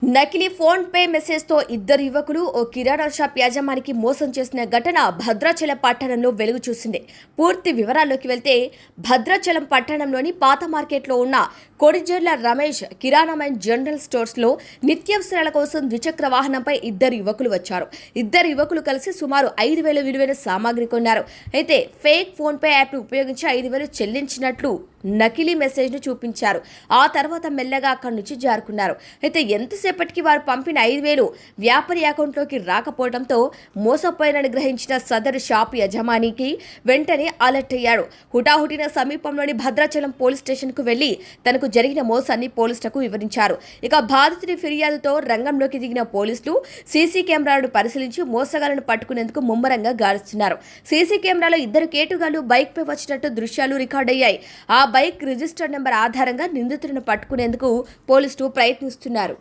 నకిలీ phone pay మెసేజ్తో ఇద్దరు యువకులు ఓ కిరాణా షాప్ యాజమానికి మోసం చేసిన ఘటన భద్రాచలం పట్టణంలో వెలుగు చూసింది. పూర్తి వివరాల్లోకి వెళ్తే భద్రాచలం పట్టణంలోని పాత మార్కెట్లో ఉన్న కొడిజర్ల రమేష్ కిరాణామన్ జనరల్ స్టోర్స్లో నిత్యావసరాల కోసం ద్విచక్ర వాహనంపై ఇద్దరు యువకులు వచ్చారు. ఇద్దరు యువకులు కలిసి సుమారు 5,000 విలువైన సామాగ్రి కొన్నారు. అయితే ఫేక్ ఫోన్ పే యాప్ను ఉపయోగించి 5,000 చెల్లించినట్లు నకిలీ మెసేజ్ను చూపించారు. ఆ తర్వాత మెల్లగా అక్కడి నుంచి జారుకున్నారు. అయితే ఎంతసేపటికి వారు పంపిన 5,000 వ్యాపారి అకౌంట్లోకి రాకపోవడంతో మోసపోయారని గ్రహించిన సదరు షాపు యజమానికి వెంటనే అలర్ట్ అయ్యాడు. హుటాహుటిన సమీపంలోని భద్రాచలం పోలీస్ స్టేషన్కు వెళ్లి తనకు జరిగిన మోసాన్ని పోలీసులకు వివరించారు. ఇక బాధితుడి ఫిర్యాదుతో రంగంలోకి దిగిన పోలీసులు సీసీ కెమెరాలను పరిశీలించి మోసగాలను పట్టుకునేందుకు ముమ్మరంగా గాలిస్తున్నారు. సీసీ కెమెరాలో ఇద్దరు కేటుగాళ్లు బైక్పై వచ్చినట్టు దృశ్యాలు రికార్డయ్యాయి. ఆ బైక్ రిజిస్టర్ నెంబర్ ఆధారంగా నిందితులను పట్టుకునేందుకు పోలీసులు ప్రయత్నిస్తున్నారు.